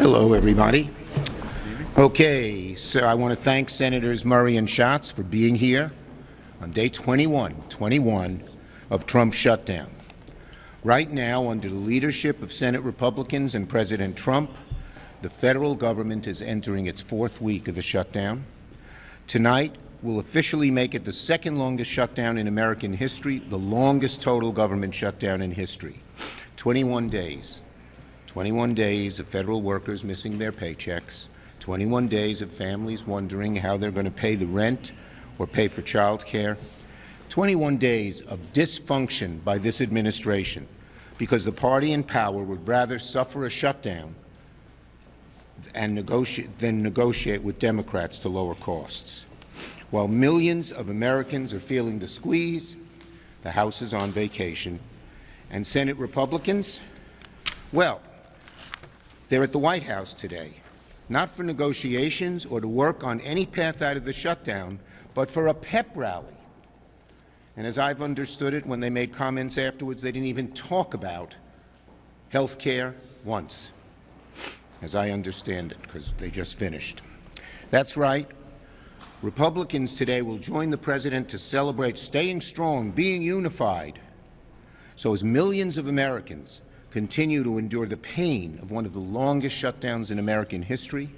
Hello, everybody. Okay, so I want to thank Senators Murray and Schatz for being here on day 21 of Trump's shutdown. Right now, under the leadership of Senate Republicans and President Trump, the federal government is entering its fourth week of the shutdown. Tonight, we'll officially make it the second longest shutdown in American history, the longest total government shutdown in history. 21 days. 21 days of federal workers missing their paychecks, 21 days of families wondering how they're going to pay the rent or pay for child care, 21 days of dysfunction by this administration because the party in power would rather suffer a shutdown and negotiate with Democrats to lower costs. While millions of Americans are feeling the squeeze, the House is on vacation, and Senate Republicans, well, they're at the White House today, not for negotiations or to work on any path out of the shutdown, but for a pep rally. And as I've understood it, when they made comments afterwards, they didn't even talk about health care once, as I understand it, because they just finished. That's right. Republicans today will join the president to celebrate staying strong, being unified. So as millions of Americans continue to endure the pain of one of the longest shutdowns in American history,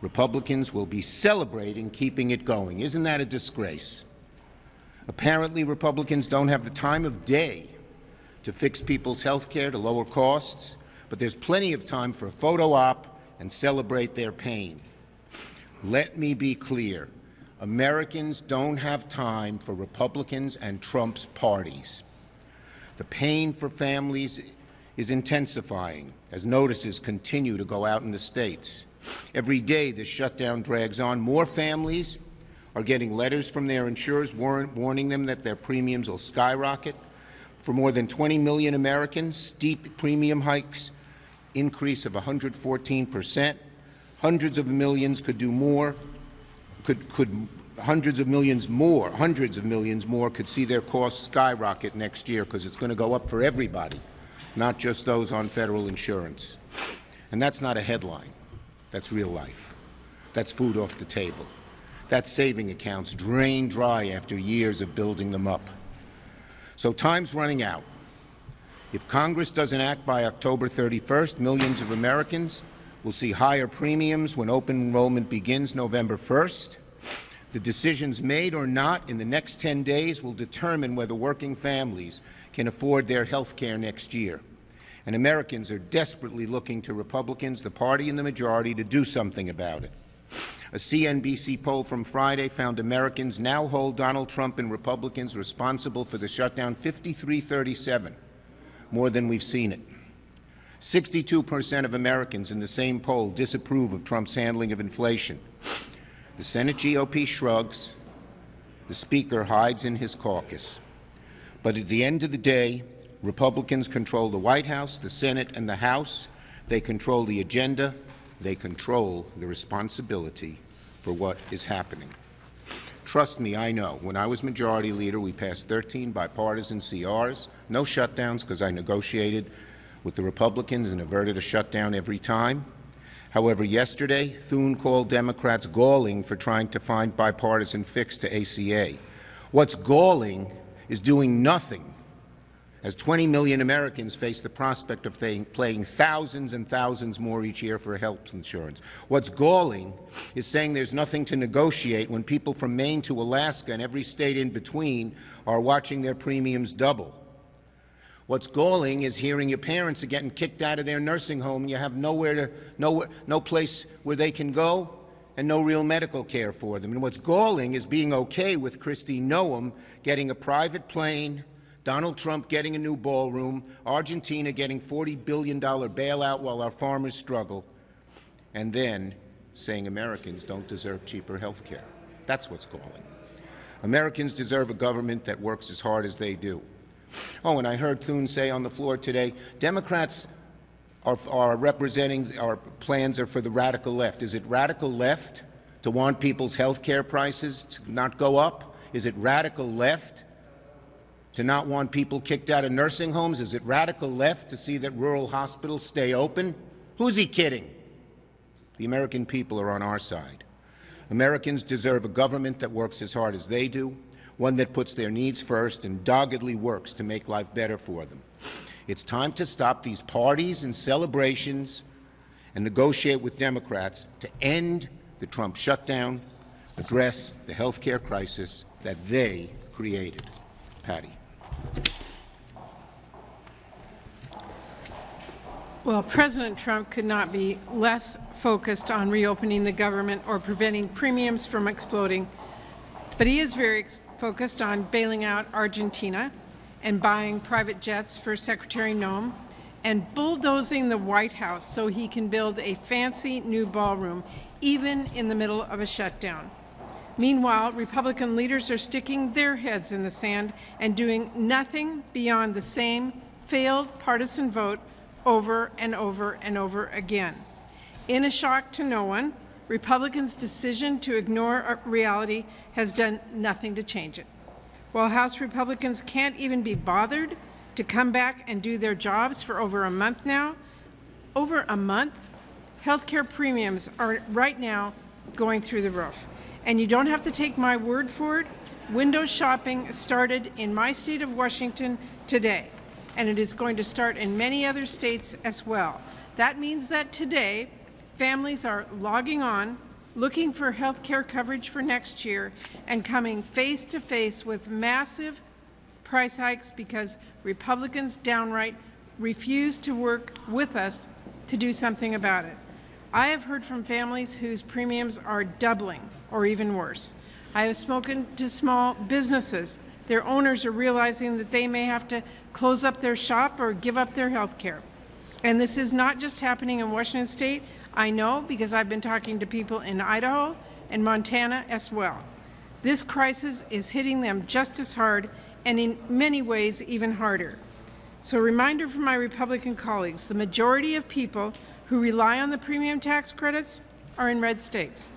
Republicans will be celebrating keeping it going. Isn't that a disgrace? Apparently, Republicans don't have the time of day to fix people's health care, to lower costs, but there's plenty of time for a photo op and celebrate their pain. Let me be clear. Americans don't have time for Republicans and Trump's parties. The pain for families is intensifying as notices continue to go out in the states. Every day this shutdown drags on. More families are getting letters from their insurers warning them that their premiums will skyrocket. For more than 20 million Americans, steep premium hikes, increase of 114%. Hundreds of millions could do more, hundreds of millions more could see their costs skyrocket next year because it's going to go up for everybody, not just those on federal insurance. And that's not a headline. That's real life. That's food off the table. That's saving accounts drained dry after years of building them up. So time's running out. If Congress doesn't act by October 31st, millions of Americans will see higher premiums when open enrollment begins November 1st. The decisions made or not in the next 10 days will determine whether working families can afford their health care next year. And Americans are desperately looking to Republicans, the party in the majority, to do something about it. A CNBC poll from Friday found Americans now hold Donald Trump and Republicans responsible for the shutdown 53-37, more than we've seen it. 62% of Americans in the same poll disapprove of Trump's handling of inflation. The Senate GOP shrugs. The Speaker hides in his caucus. But at the end of the day, Republicans control the White House, the Senate, and the House. They control the agenda. They control the responsibility for what is happening. Trust me, I know. When I was Majority Leader, we passed 13 bipartisan CRs, no shutdowns because I negotiated with the Republicans and averted a shutdown every time. However, yesterday, Thune called Democrats galling for trying to find bipartisan fix to ACA. What's galling is doing nothing as 20 million Americans face the prospect of paying thousands and thousands more each year for health insurance. What's galling is saying there's nothing to negotiate when people from Maine to Alaska and every state in between are watching their premiums double. What's galling is hearing your parents are getting kicked out of their nursing home and you have no place where they can go and no real medical care for them. And what's galling is being okay with Kristi Noem getting a private plane, Donald Trump getting a new ballroom, Argentina getting $40 billion bailout while our farmers struggle, and then saying Americans don't deserve cheaper health care. That's what's galling. Americans deserve a government that works as hard as they do. Oh, and I heard Thune say on the floor today, Democrats are representing, our plans are for the radical left. Is it radical left to want people's health care prices to not go up? Is it radical left to not want people kicked out of nursing homes? Is it radical left to see that rural hospitals stay open? Who's he kidding? The American people are on our side. Americans deserve a government that works as hard as they do, one that puts their needs first and doggedly works to make life better for them. It's time to stop these parties and celebrations and negotiate with Democrats to end the Trump shutdown, address the health care crisis that they created. Patty. Well, President Trump could not be less focused on reopening the government or preventing premiums from exploding, but he is very focused on bailing out Argentina and buying private jets for Secretary Noem and bulldozing the White House so he can build a fancy new ballroom, even in the middle of a shutdown. Meanwhile, Republican leaders are sticking their heads in the sand and doing nothing beyond the same failed partisan vote over and over and over again. In a shock to no one, Republicans' decision to ignore reality has done nothing to change it. While House Republicans can't even be bothered to come back and do their jobs for over a month now, healthcare premiums are right now going through the roof. And you don't have to take my word for it. Window shopping started in my state of Washington today, and it is going to start in many other states as well. That means that today, families are logging on, looking for health care coverage for next year, and coming face to face with massive price hikes because Republicans downright refuse to work with us to do something about it. I have heard from families whose premiums are doubling or even worse. I have spoken to small businesses. Their owners are realizing that they may have to close up their shop or give up their health care. And this is not just happening in Washington State. I know because I've been talking to people in Idaho and Montana as well. This crisis is hitting them just as hard and in many ways even harder. So a reminder for my Republican colleagues, the majority of people who rely on the premium tax credits are in red states.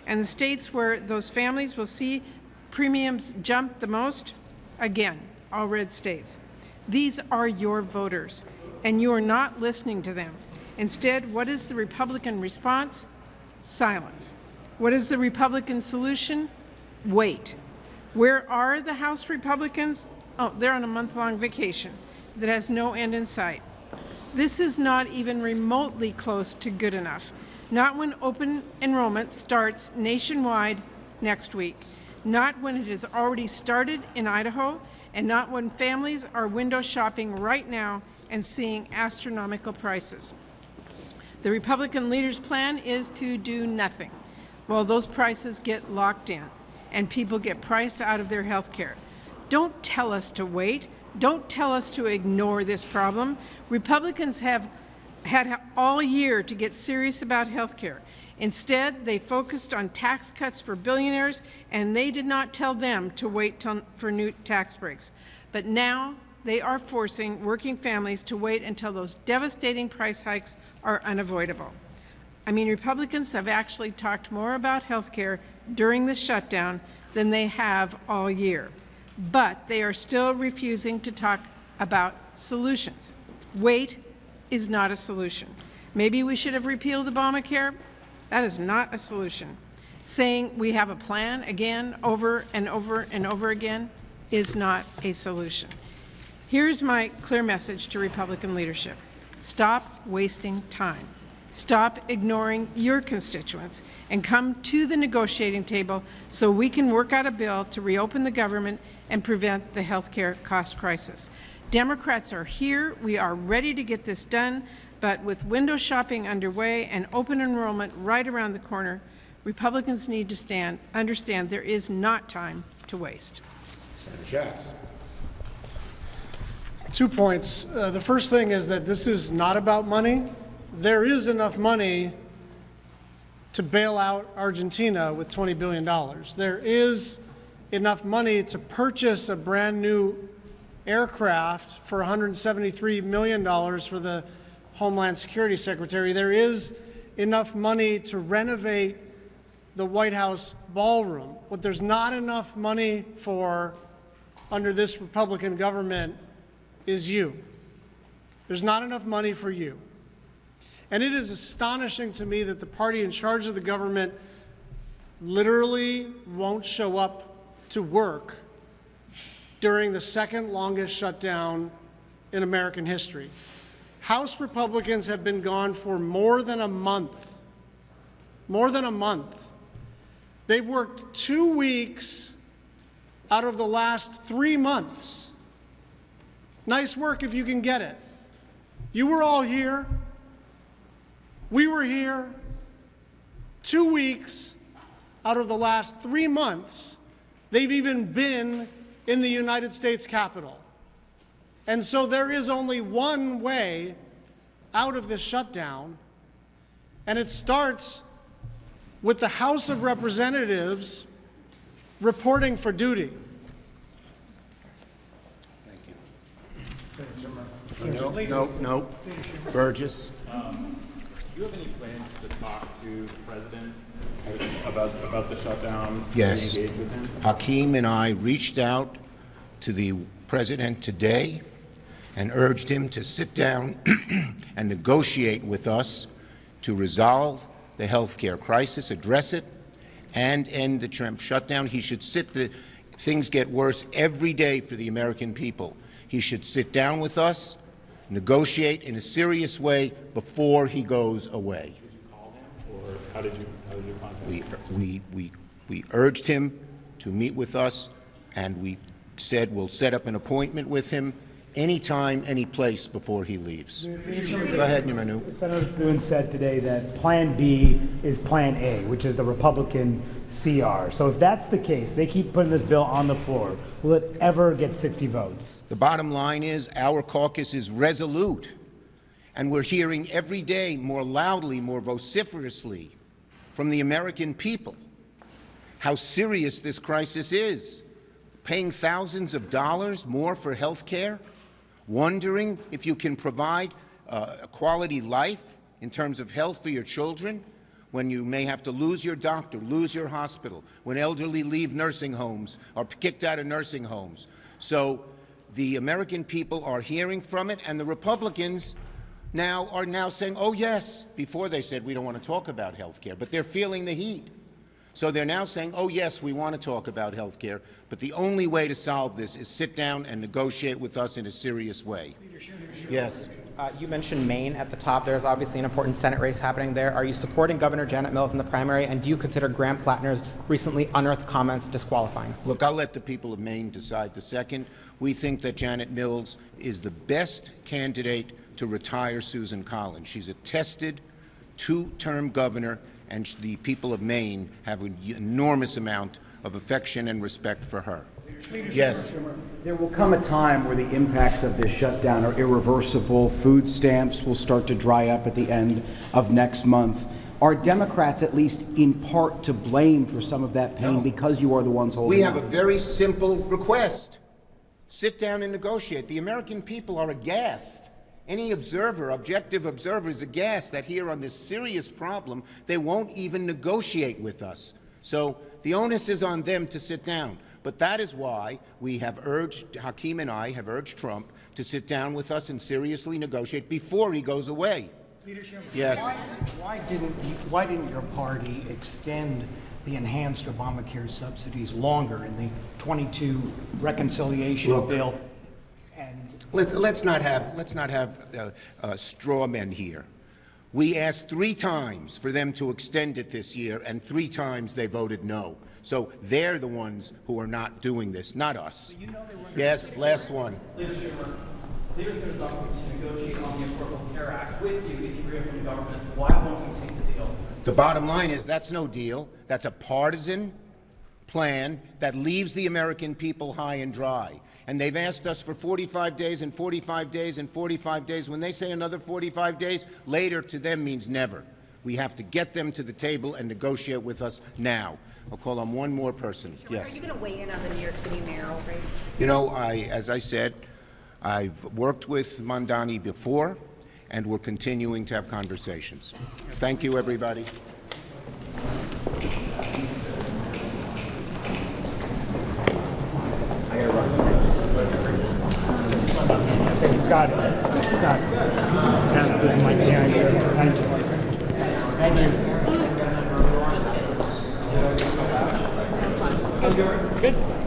And the states where those families will see premiums jump the most, again, all red states. These are your voters, and you are not listening to them. Instead, what is the Republican response? Silence. What is the Republican solution? Wait. Where are the House Republicans? Oh, they're on a month-long vacation that has no end in sight. This is not even remotely close to good enough. Not when open enrollment starts nationwide next week. Not when it has already started in Idaho, and not when families are window shopping right now and seeing astronomical prices. The Republican leader's plan is to do nothing while those prices get locked in and people get priced out of their health care. Don't tell us to wait. Don't tell us to ignore this problem. Republicans have had all year to get serious about health care. Instead, they focused on tax cuts for billionaires, and they did not tell them to wait for new tax breaks. But now they are forcing working families to wait until those devastating price hikes are unavoidable. I mean, Republicans have actually talked more about health care during the shutdown than they have all year. But they are still refusing to talk about solutions. Wait is not a solution. Maybe we should have repealed Obamacare. That is not a solution. Saying we have a plan again, over and over and over again, is not a solution. Here's my clear message to Republican leadership. Stop wasting time. Stop ignoring your constituents and come to the negotiating table so we can work out a bill to reopen the government and prevent the health care cost crisis. Democrats are here. We are ready to get this done. But with window shopping underway and open enrollment right around the corner, Republicans need to understand there is not time to waste. Senator Schatz. 2 points. The first thing is that this is not about money. There is enough money to bail out Argentina with $20 billion. There is enough money to purchase a brand new aircraft for $173 million for the Homeland Security Secretary. There is enough money to renovate the White House ballroom. What there's not enough money for under this Republican government is you. There's not enough money for you. And it is astonishing to me that the party in charge of the government literally won't show up to work during the second longest shutdown in American history. House Republicans have been gone for more than a month. More than a month. They've worked 2 weeks out of the last 3 months. Nice work if you can get it. You were all here. We were here. 2 weeks out of the last 3 months, they've even been in the United States Capitol. And so there is only one way out of this shutdown, and it starts with the House of Representatives reporting for duty. Thank you. No. Burgess. Do you have any plans to talk to the president about the shutdown? Yes. Engage with him? Hakeem and I reached out to the president today and urged him to sit down and negotiate with us to resolve the health care crisis, address it, and end the Trump shutdown. He should things get worse every day for the American people. He should sit down with us, negotiate in a serious way before he goes away. Did you call him, or how did you contact him? We urged him to meet with us, and we said we'll set up an appointment with him anytime, any place before he leaves. Go ahead, Manu. Senator Thune said today that Plan B is Plan A, which is the Republican CR. So if that's the case, they keep putting this bill on the floor. Will it ever get 60 votes? The bottom line is our caucus is resolute, and we're hearing every day more loudly, more vociferously from the American people how serious this crisis is. Paying thousands of dollars more for health care, wondering if you can provide a quality life in terms of health for your children, when you may have to lose your doctor, lose your hospital, when elderly leave nursing homes or kicked out of nursing homes. So the American people are hearing from it, and the Republicans are now saying, oh yes, before they said we don't want to talk about health care, but they're feeling the heat. So they're now saying, oh yes, we want to talk about health care, but the only way to solve this is sit down and negotiate with us in a serious way. Yes. You mentioned Maine at the top. There's obviously an important Senate race happening there. Are you supporting Governor Janet Mills in the primary, and do you consider Graham Plattner's recently unearthed comments disqualifying? Look, I'll let the people of Maine decide the second. We think that Janet Mills is the best candidate to retire Susan Collins. She's a tested, two-term governor, and the people of Maine have an enormous amount of affection and respect for her. Yes. There will come a time where the impacts of this shutdown are irreversible. Food stamps will start to dry up at the end of next month. Are Democrats at least in part to blame for some of that pain because you are the ones holding We have on? a very simple request. Sit down and negotiate. The American people are aghast. Any observer, objective observer, is aghast that here on this serious problem, they won't even negotiate with us. So the onus is on them to sit down. But that is why we have urged, Hakeem and I have urged Trump to sit down with us and seriously negotiate before he goes away. Leadership. Yes. Why didn't your party extend the enhanced Obamacare subsidies longer in the 22 reconciliation bill? And Let's not have straw men here. We asked 3 times for them to extend it this year, and 3 times they voted no. So they're the ones who are not doing this, not us. Yes, last one. Leader Schumer, leaders going to to negotiate on the Affordable Care Act with you if you reopen the government. Why won't you take the deal? The bottom line is that's no deal. That's a partisan plan that leaves the American people high and dry. And they've asked us for 45 days and 45 days and 45 days. When they say another 45 days, later to them means never. We have to get them to the table and negotiate with us now. I'll call on one more person. Yes. Are you going to weigh in on the New York City mayoral race? You know, as I said, I've worked with Mondani before, and we're continuing to have conversations. Thank you, everybody. Hey, Scott. Pass this mic behind you. Thank you. Thank you. Good.